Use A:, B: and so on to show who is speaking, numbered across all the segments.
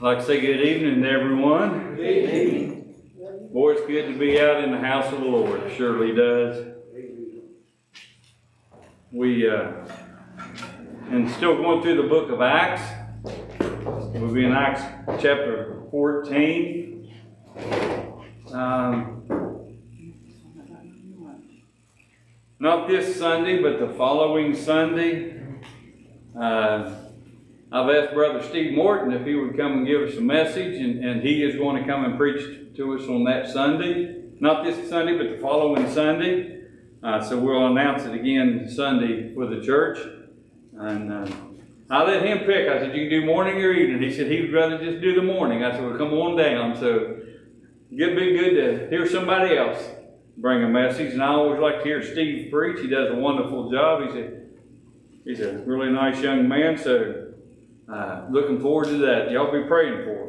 A: I'd like to say good evening to everyone.
B: Good evening.
A: Boy, it's good to be out in the house of the Lord. It surely does. And still going through the book of Acts. We'll be in Acts chapter 14. Not this Sunday, but the following Sunday. I've asked Brother Steve Morton if he would come and give us a message, and he is going to come and preach to us on that Sunday. Not this Sunday, but the following Sunday. So we'll announce it again Sunday for the church. And I let him pick. I said, you can do morning or evening. He said he would rather just do the morning. I said, well, come on down. So it'd be good to hear somebody else bring a message. And I always like to hear Steve preach. He does a wonderful job. He's a really nice young man. So looking forward to that. Y'all be praying for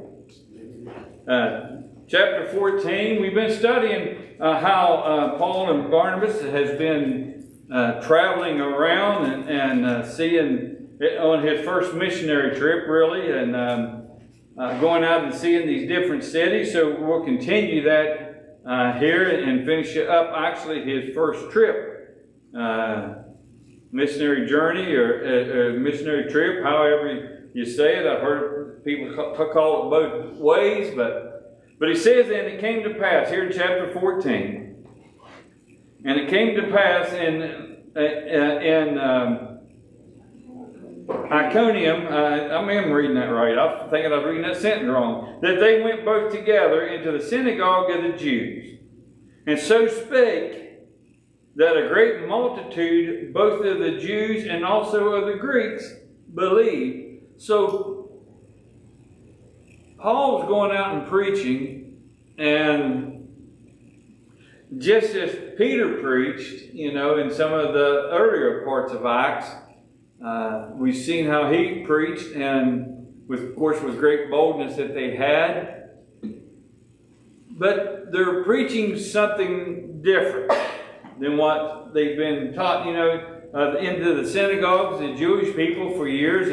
A: him. Chapter 14, we've been studying how Paul and Barnabas has been traveling around and seeing on his first missionary trip, really, and going out and seeing these different cities. So we'll continue that here and finish up actually his first trip, missionary journey or missionary trip, however you say it. I've heard people call it both ways, but he says, and it came to pass, here in chapter 14, and it came to pass in Iconium, I mean, I'm reading that right, I'm thinking I was reading that sentence wrong, that they went both together into the synagogue of the Jews, and so spake that a great multitude, both of the Jews and also of the Greeks, believed. So Paul's going out and preaching, and just as Peter preached, in some of the earlier parts of Acts, we've seen how he preached, and of course with great boldness that they had. But they're preaching something different than what they've been taught. Into the synagogues, the Jewish people for years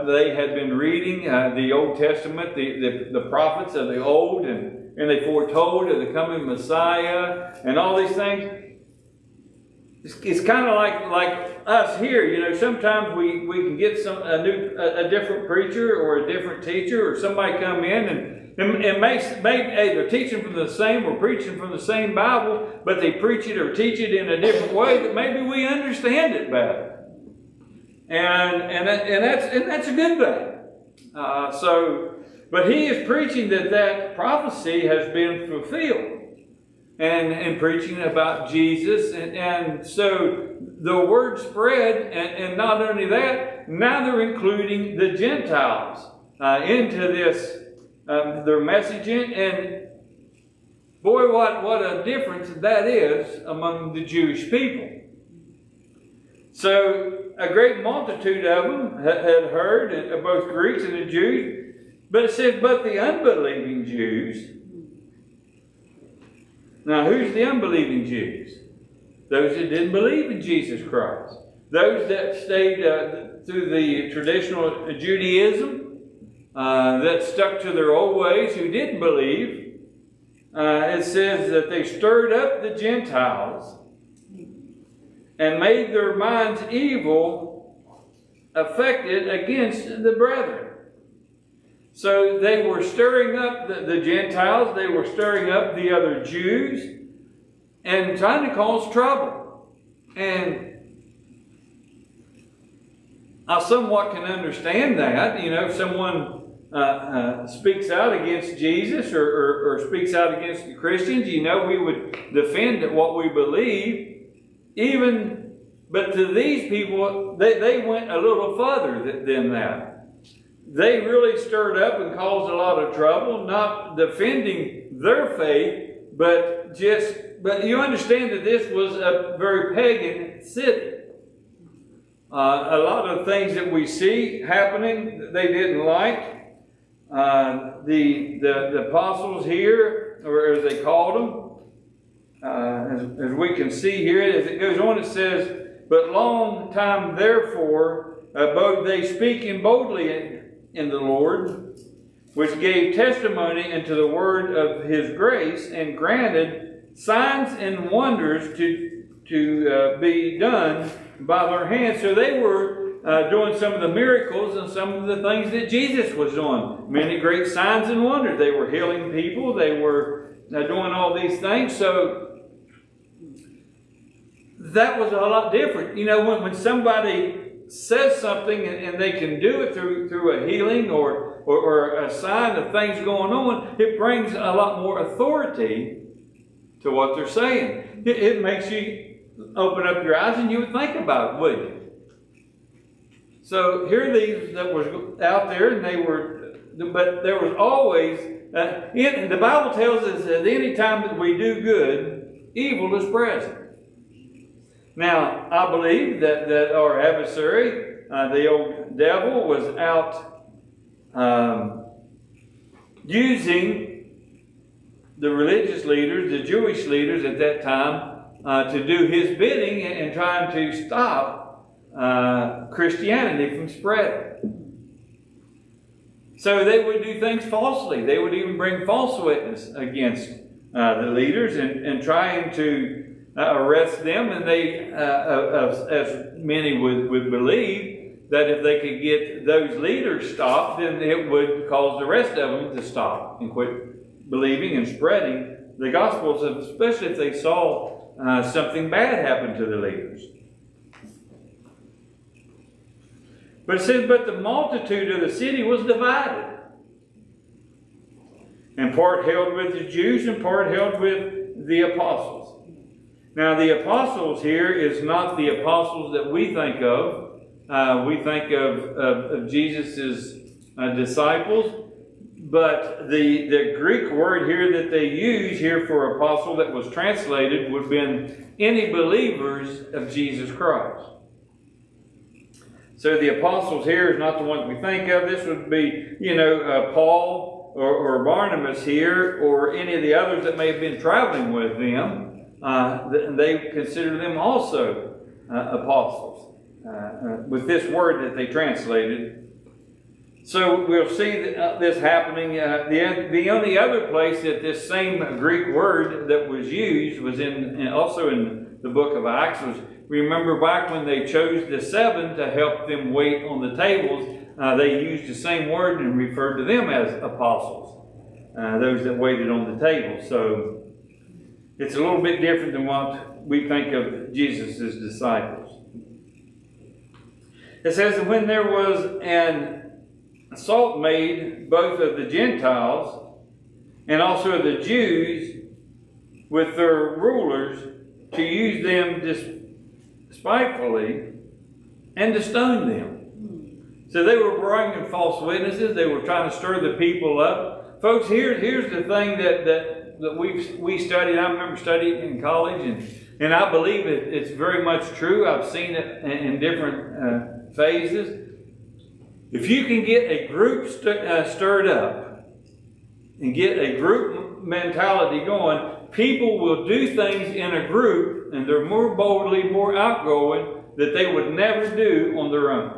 A: they had been reading the Old Testament, the prophets of the Old, and they foretold of the coming Messiah and all these things. It's kind of like us here. Sometimes we can get a different preacher or a different teacher or somebody come in and maybe they're teaching from the same or preaching from the same Bible, but they preach it or teach it in a different way that maybe we understand it better. And that's a good thing. But he is preaching that prophecy has been fulfilled, and preaching about Jesus, and so the word spread, and not only that, now they're including the Gentiles into this their messaging, and boy, what a difference that is among the Jewish people. So a great multitude of them had heard, of both Greeks and the Jews. But it says, but the unbelieving Jews. Now, who's the unbelieving Jews? Those that didn't believe in Jesus Christ. Those that stayed through the traditional Judaism, that stuck to their old ways, who didn't believe. It says that they stirred up the Gentiles and made their minds evil, affected against the brethren. So they were stirring up the Gentiles, they were stirring up the other Jews, and trying to cause trouble. And I somewhat can understand that. If someone speaks out against Jesus or speaks out against the Christians, we would defend what we believe. But to these people, they went a little further than that. They really stirred up and caused a lot of trouble, not defending their faith, but you understand that this was a very pagan city. A lot of things that we see happening, they didn't like. The apostles here, or as they called them, as we can see here, as it goes on, it says, but long time therefore, both they speaking boldly in the Lord, which gave testimony unto the word of his grace, and granted signs and wonders to be done by their hands. So they were doing some of the miracles and some of the things that Jesus was doing. Many great signs and wonders. They were healing people. They were doing all these things. So that was a lot different. You know, when somebody says something and they can do it through a healing or a sign of things going on, it brings a lot more authority to what they're saying. It makes you open up your eyes and you would think about it, wouldn't you? So here are these that was out there, and they were, but there was always, the Bible tells us that any time that we do good, evil is present. Now, I believe that our adversary, the old devil, was out using the religious leaders, the Jewish leaders at that time, to do his bidding and trying to stop Christianity from spreading. So they would do things falsely. They would even bring false witness against the leaders and trying to arrest them. And they, as many would believe, that if they could get those leaders stopped, then it would cause the rest of them to stop and quit believing and spreading the Gospels, especially if they saw something bad happen to the leaders. But it says, but the multitude of the city was divided. And part held with the Jews and part held with the apostles. Now the apostles here is not the apostles that we think of. We think of Jesus' disciples. But the Greek word here that they use here for apostle that was translated would have been any believers of Jesus Christ. So the apostles here is not the ones we think of. This would be, Paul or Barnabas here, or any of the others that may have been traveling with them. They consider them also apostles with this word that they translated. So we'll see this happening. The only other place that this same Greek word that was used was also in the book of Acts. Remember back when they chose the 7 to help them wait on the tables, they used the same word and referred to them as apostles, those that waited on the table. So it's a little bit different than what we think of Jesus' disciples. It says that when there was an assault made both of the Gentiles and also of the Jews with their rulers to use them despitefully and to stone them. So they were bringing false witnesses. They were trying to stir the people up. Folks, here's the thing that we studied. I remember studying in college, and I believe it's very much true. I've seen it in different phases. If you can get a group stirred up and get a group mentality going, people will do things in a group, and they're more boldly, more outgoing, that they would never do on their own.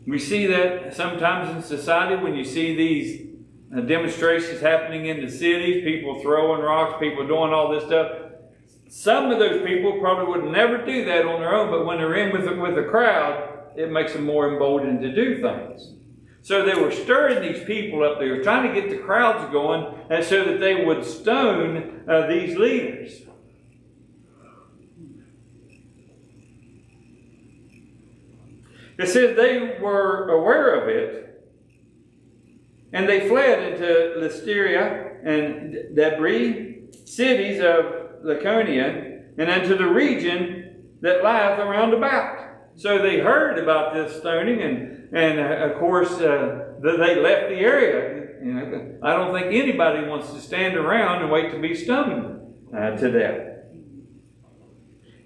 A: We see that sometimes in society when you see these demonstrations happening in the cities, people throwing rocks, people doing all this stuff. Some of those people probably would never do that on their own, but when they're in with a crowd, it makes them more emboldened to do things. So they were stirring these people up. They were trying to get the crowds going, and so that they would stone these leaders. It says they were aware of it, and they fled into Lystra and Derbe, cities of Lycaonia, and into the region that lieth around about. So they heard about this stoning, and of course, they left the area. I don't think anybody wants to stand around and wait to be stoned to death.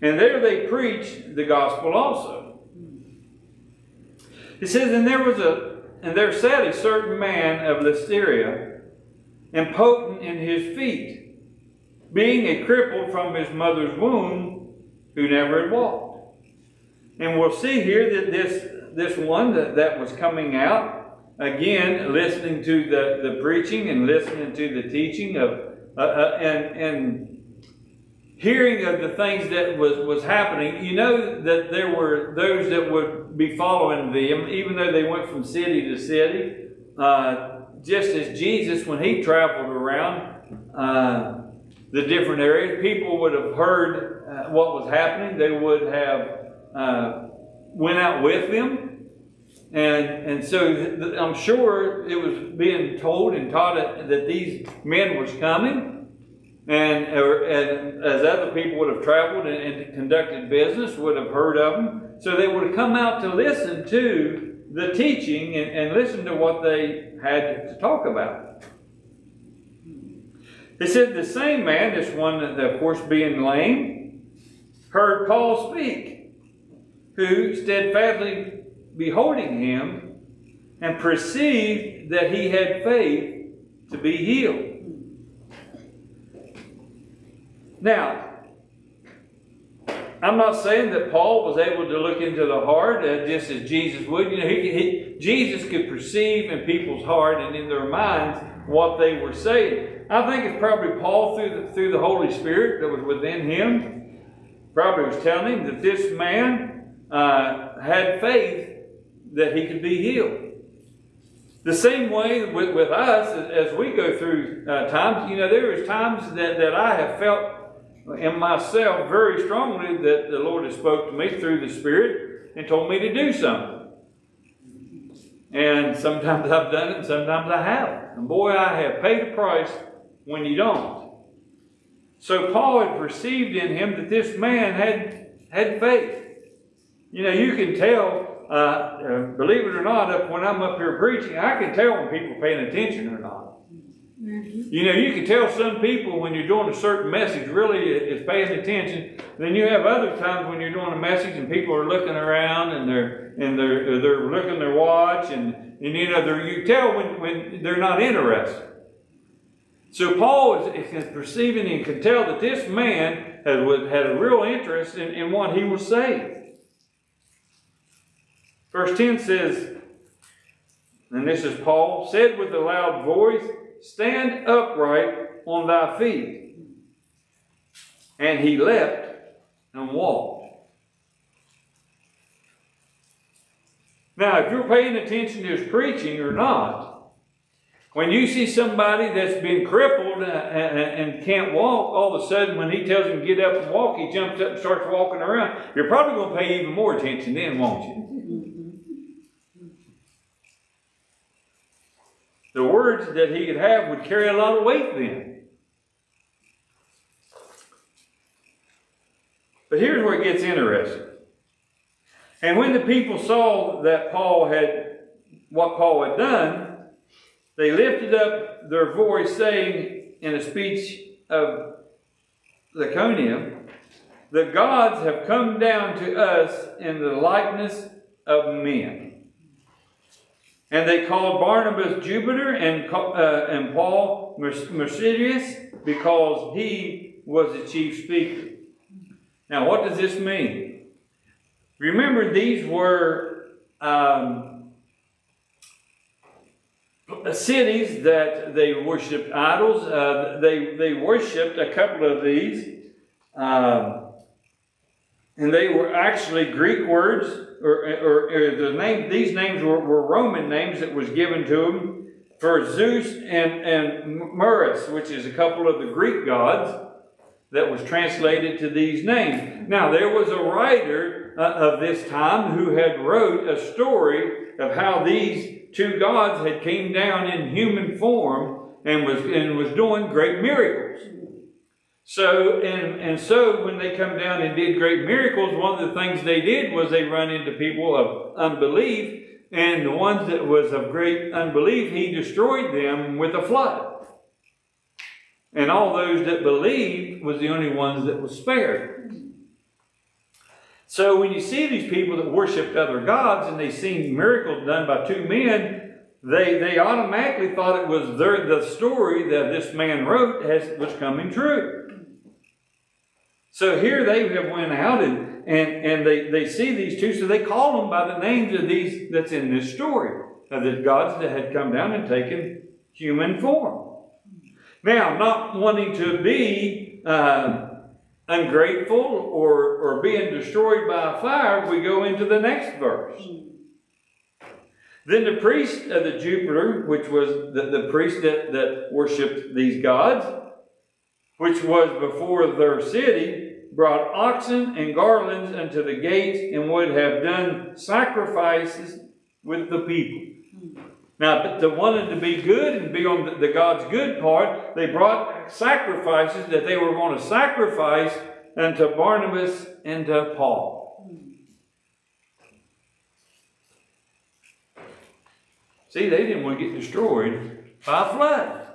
A: And there they preached the gospel also. It says, and there sat a certain man of Lystra, impotent in his feet, being a cripple from his mother's womb, who never had walked. And we'll see here that this one that was coming out, again, listening to the preaching and listening to the teaching of, and hearing of the things that was happening. You know that there were those that would be following them, even though they went from city to city. Just as Jesus, when he traveled around the different areas, people would have heard what was happening. They would have went out with them. And so I'm sure it was being told and taught that these men was coming. And as other people would have traveled and conducted business, would have heard of them. So they would have come out to listen to the teaching and listen to what they had to talk about. It said the same man, this one, of course, being lame, heard Paul speak, who steadfastly beholding him and perceived that he had faith to be healed. Now, I'm not saying that Paul was able to look into the heart just as Jesus would. You know, Jesus could perceive in people's heart and in their minds what they were saying. I think it's probably Paul through the Holy Spirit that was within him, probably was telling him that this man had faith that he could be healed. The same way with us as we go through times. You know, there is times that I have felt in myself very strongly that the Lord has spoke to me through the Spirit and told me to do something. And sometimes I've done it and sometimes I haven't. And boy, I have paid a price when you don't. So Paul had perceived in him that this man had faith. You know, you can tell, believe it or not, when I'm up here preaching, I can tell when people are paying attention or not. You know, you can tell some people when you're doing a certain message really is paying attention. Then you have other times when you're doing a message and people are looking around and they're looking at their watch and you know you tell when they're not interested. So Paul is perceiving and can tell that this man had a real interest in what he was saying. Verse 10 says, and this is Paul, said with a loud voice, "Stand upright on thy feet." And he leapt and walked. Now, if you're paying attention to his preaching or not, when you see somebody that's been crippled and can't walk, all of a sudden when he tells him to get up and walk, he jumps up and starts walking around. You're probably going to pay even more attention then, won't you? The words that he could have would carry a lot of weight then. But here's where it gets interesting. And when the people saw that what Paul had done, they lifted up their voice, saying in a speech of Lycaonium, "The gods have come down to us in the likeness of men." And they called Barnabas Jupiter and Paul Mercurius because he was the chief speaker. Now, what does this mean? Remember, these were cities that they worshipped idols. They worshipped a couple of these. And they were actually Greek words, or the name. These names were Roman names that was given to them for Zeus and Murus, which is a couple of the Greek gods that was translated to these names. Now, there was a writer of this time who had wrote a story of how these two gods had came down in human form and was doing great miracles. So when they come down and did great miracles, one of the things they did was they run into people of unbelief, and the ones that was of great unbelief, he destroyed them with a flood. And all those that believed was the only ones that was spared. So when you see these people that worshipped other gods and they seen miracles done by two men, they automatically thought it was the story that this man wrote was coming true. So here they have went out and and they see these two, so they call them by the names of these that's in this story, of the gods that had come down and taken human form. Now, not wanting to be ungrateful or being destroyed by a fire, we go into the next verse. Then the priest of the Jupiter, which was the priest that worshipped these gods, which was before their city, brought oxen and garlands unto the gates, and would have done sacrifices with the people. Now, but they wanted to be good and be on the God's good part. They brought sacrifices that they were going to sacrifice unto Barnabas and to Paul. See, they didn't want to get destroyed by a flood.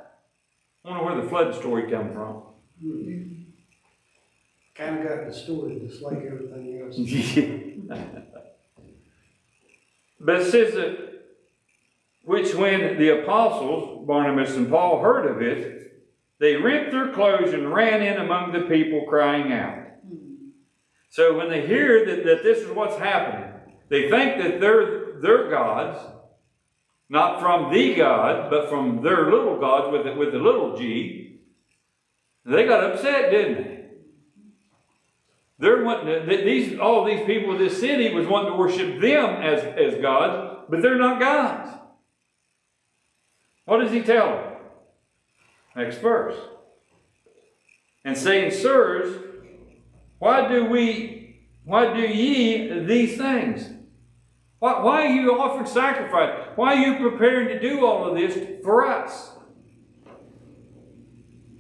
A: I wonder where the flood story come from.
B: Kind of got distorted, just like everything else.
A: But it says that, which when the apostles, Barnabas and Paul, heard of it, they rent their clothes and ran in among the people, crying out. So when they hear that this is what's happening, they think that their gods, not from the God, but from their little gods with the little g, they got upset, didn't they? They're wanting all these people of this city was wanting to worship them as gods, but they're not gods. What does he tell them? Next verse. And saying, Sirs, why do ye these things? Why are you offering sacrifice? Why are you preparing to do all of this for us?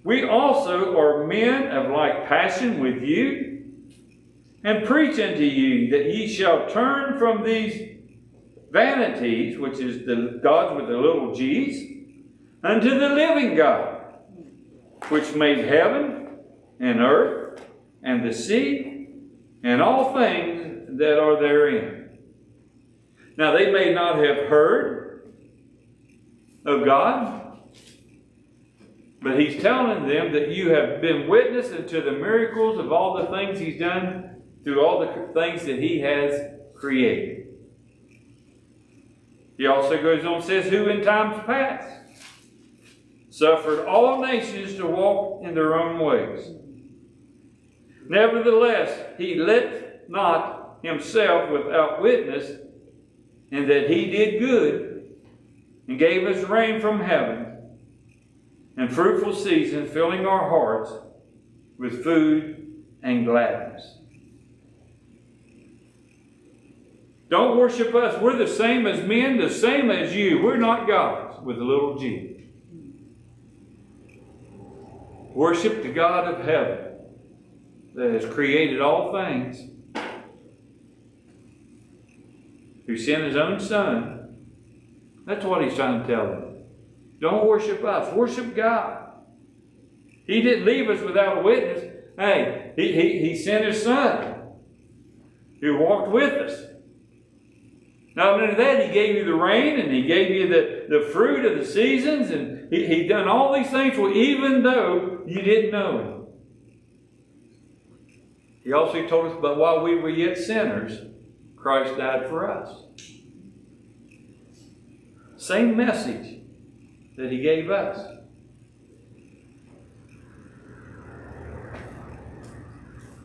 A: We also are men of like passion with you, and preach unto you that ye shall turn from these vanities, which is the gods with the little g's, unto the living God, which made heaven and earth and the sea and all things that are therein. Now they may not have heard of God, but he's telling them that you have been witness unto the miracles of all the things he's done through all the things that he has created. He also goes on and says, who in times past suffered all nations to walk in their own ways. Nevertheless, he let not himself without witness, in that he did good, and gave us rain from heaven, and fruitful seasons, filling our hearts with food and gladness. Don't worship us. We're the same as men, the same as you. We're not gods with a little g. Worship the God of heaven that has created all things, who sent his own Son. That's what he's trying to tell them. Don't worship us. Worship God. He didn't leave us without a witness. Hey, he sent his Son who walked with us. Not only that, he gave you the rain, and he gave you the fruit of the seasons, and he done all these things for even though you didn't know him. He also told us, but while we were yet sinners, Christ died for us. Same message that he gave us.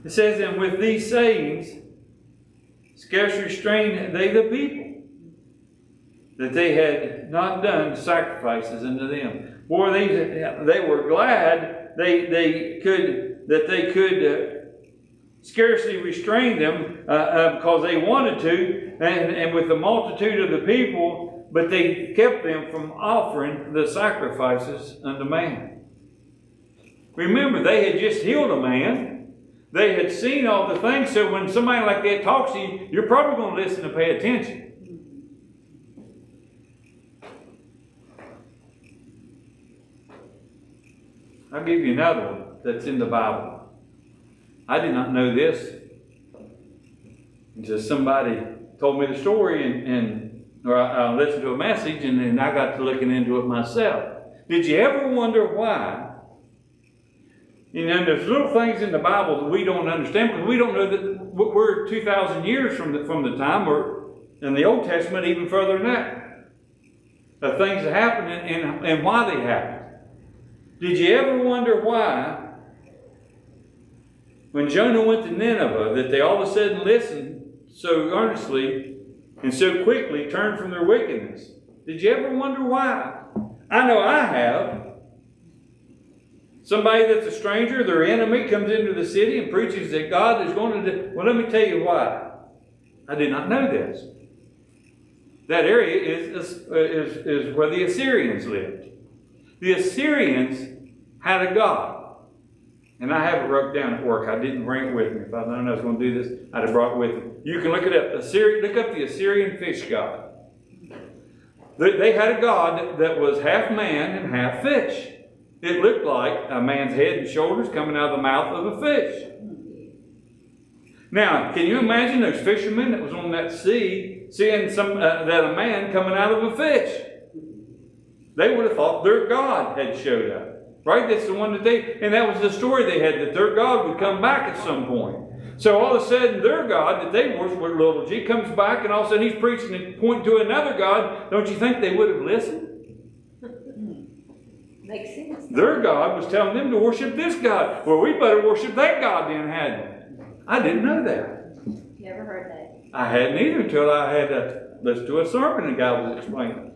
A: It says, and with these sayings, scarce restrained they the people, that they had not done sacrifices unto them. Boy, they were glad they could scarcely restrain them because they wanted to, and with the multitude of the people, but they kept them from offering the sacrifices unto man. Remember, they had just healed a man. They had seen all the things, so when somebody like that talks to you, you're probably going to listen and pay attention. I'll give you another one that's in the Bible. I did not know this until somebody told me the story, or I listened to a message, and then I got to looking into it myself. Did you ever wonder why? You know, there's little things in the Bible that we don't understand because we don't know we're 2,000 years from the time, or in the Old Testament even further than that, of things that happened and why they happened. Did you ever wonder why, when Jonah went to Nineveh, that they all of a sudden listened so earnestly and so quickly turned from their wickedness? Did you ever wonder why? I know I have. Somebody that's a stranger, their enemy, comes into the city and preaches that God is going to do. Well, let me tell you why. I did not know this. That area is where the Assyrians lived. The Assyrians had a god. And I have it wrote down at work. I didn't bring it with me. If I'd known I was going to do this, I'd have brought it with me. You can look it up. Look up the Assyrian fish god. They had a god that was half man and half fish. It looked like a man's head and shoulders coming out of the mouth of a fish. Now, can you imagine those fishermen that was on that sea seeing that a man coming out of a fish? They would have thought their God had showed up. Right? That's the one and that was the story they had, that their God would come back at some point. So all of a sudden, their God that they worship with little g comes back, and all of a sudden he's preaching and pointing to another God. Don't you think they would have listened?
C: Makes sense.
A: Their God was telling them to worship this God. Well, we better worship that God then, hadn't we? I didn't know that.
C: Never heard that.
A: I hadn't either until I had to listen to a sermon the guy was explaining.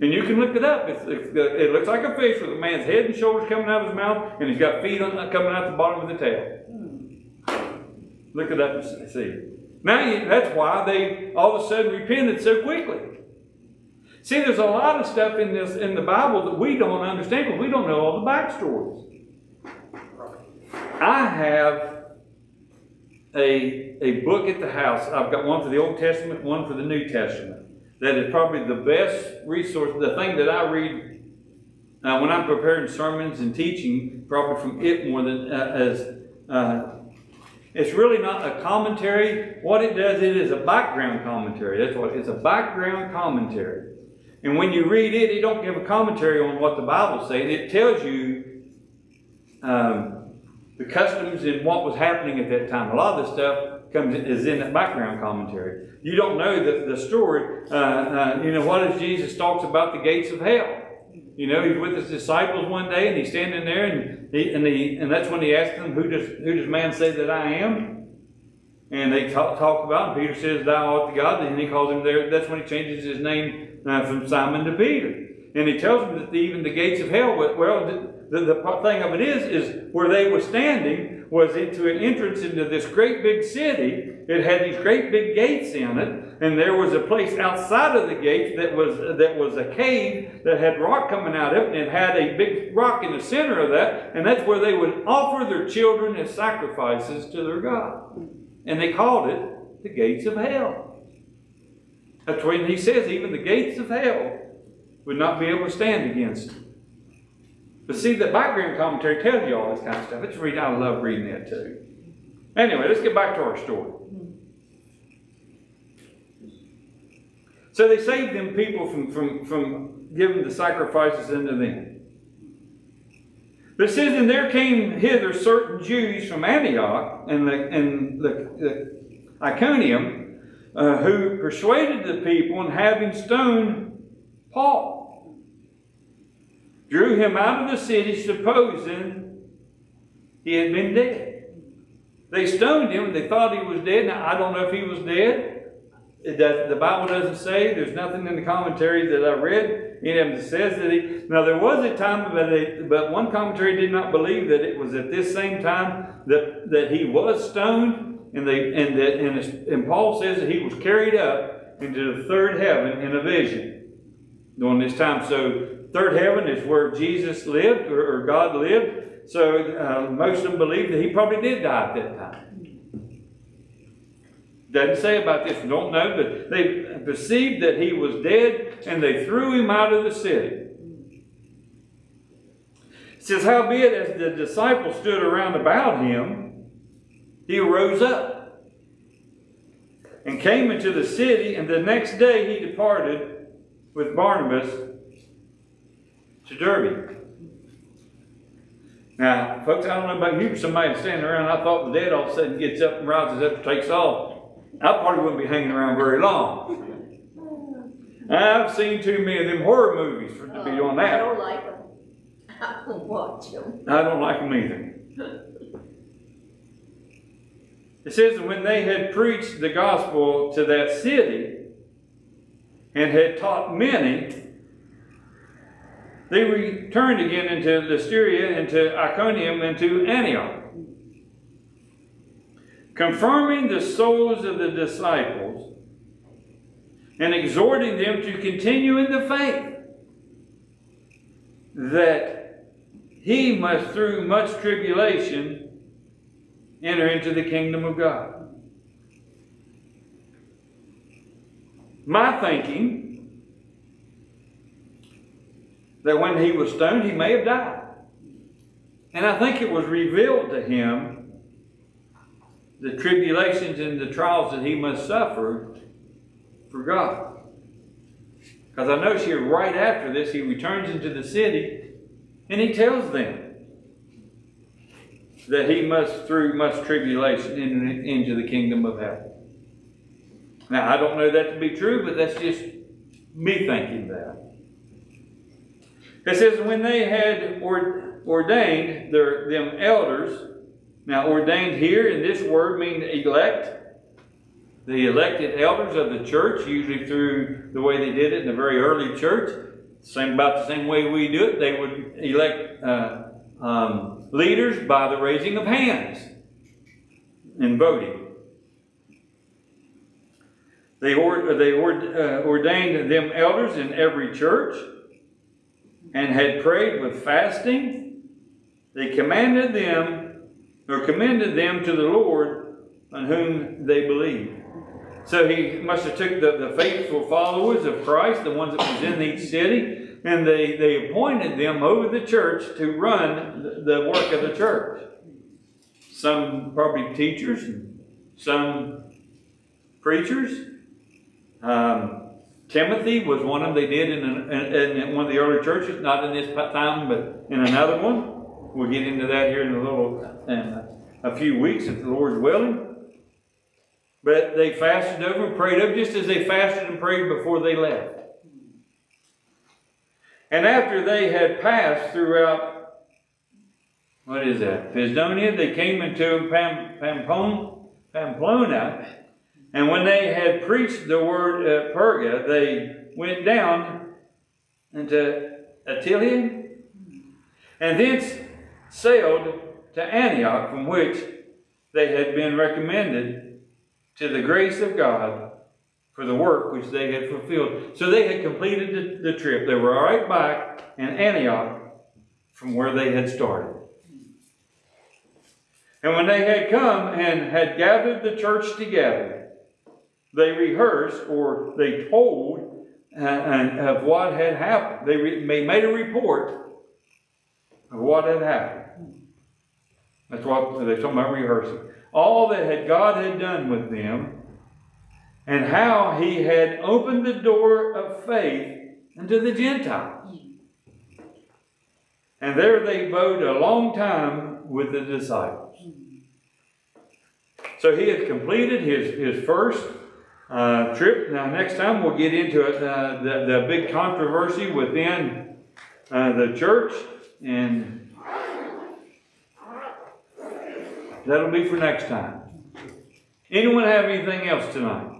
A: And you can look it up. It looks like a fish with a man's head and shoulders coming out of his mouth, and he's got feet coming out the bottom of the tail. Look it up and see. Now, that's why they all of a sudden repented so quickly. See, there's a lot of stuff in the Bible that we don't understand because we don't know all the backstories. I have a book at the house. I've got one for the Old Testament, one for the New Testament. That is probably the best resource, the thing that I read when I'm preparing sermons and teaching, probably from it more than it's really not a commentary. What it does, it is a background commentary. That's what it's, a background commentary. And when you read it, it don't give a commentary on what the Bible's saying. It tells you the customs and what was happening at that time. A lot of this stuff is in that background commentary. You don't know the story. What if Jesus talks about the gates of hell? You know, he's with his disciples one day, and he's standing there, and that's when he asks them, "Who does man say that I am?" And they talk about, and Peter says, "Thou art the God," and he calls him there. That's when he changes his name from Simon to Peter, and he tells them that even the gates of hell. Well, the thing of it is where they were standing was into an entrance into this great big city. It had these great big gates in it, and there was a place outside of the gates that was a cave that had rock coming out of it, and it had a big rock in the center of that, and that's where they would offer their children as sacrifices to their God. And they called it the gates of hell. That's when he says even the gates of hell would not be able to stand against it. But see, the background commentary tells you all this kind of stuff. I love reading that too. Anyway, let's get back to our story. So they saved them people from giving the sacrifices unto them. But it says, and there came hither certain Jews from Antioch and the Iconium, who persuaded the people, and having stoned Paul, drew him out of the city, supposing he had been dead. They stoned him, and they thought he was dead. Now, I don't know if he was dead. The Bible doesn't say. There's nothing in the commentary that I read in him that says that he... Now, there was a time, but one commentary did not believe that it was at this same time that he was stoned, and Paul says that he was carried up into the third heaven in a vision during this time. So, third heaven is where Jesus lived, or God lived. So, most of them believe that he probably did die at that time. Doesn't say about this, we don't know, but they perceived that he was dead, and they threw him out of the city. It says, howbeit, as the disciples stood around about him, he arose up and came into the city, and the next day he departed with Barnabas to Derbe. Now, folks, I don't know about you, but somebody standing around, I thought was dead, all of a sudden gets up and rises up and takes off. I probably wouldn't be hanging around very long. I've seen too many of them horror movies to be doing
C: I
A: that.
C: don't like them. I don't watch them.
A: I don't like them either. It says that when they had preached the gospel to that city and had taught many, they returned again into Lycia, into Iconium, and to Antioch, confirming the souls of the disciples and exhorting them to continue in the faith, that he must through much tribulation enter into the kingdom of God. My thinking that when he was stoned, he may have died. And I think it was revealed to him the tribulations and the trials that he must suffer for God. Because I notice here right after this, he returns into the city and he tells them that he must, through much tribulation, enter into the kingdom of heaven. Now, I don't know that to be true, but that's just me thinking that. It says, when they had ordained them elders, now ordained here in this word means elect. The elected elders of the church, usually through the way they did it in the very early church, about the same way we do it, they would elect leaders by the raising of hands and voting. They ordained them elders in every church and had prayed with fasting. They commended them to the Lord on whom they believed. So he must have took the faithful followers of Christ, the ones that was in each city, and they appointed them over the church to run the work of the church. Some probably teachers, and some preachers. Timothy was one of them. They did in one of the early churches, not in this time, but in another one. We'll get into that here in a few weeks, if the Lord's willing. But they fasted over and prayed over, just as they fasted and prayed before they left. And after they had passed throughout, Pisidonia, they came into Pamplona. And when they had preached the word at Perga, they went down into Attalia, and thence sailed to Antioch, from which they had been recommended to the grace of God for the work which they had fulfilled. So they had completed the trip. They were right back in Antioch from where they had started. And when they had come and had gathered the church together, they rehearsed, or they told of what had happened. They made a report of what had happened. That's what they're talking about, rehearsing. All that God had done with them, and how he had opened the door of faith unto the Gentiles. And there they abode a long time with the disciples. So he had completed his first trip. Now next time we'll get into it, the big controversy within the church, and that'll be for next time. Anyone have anything else tonight?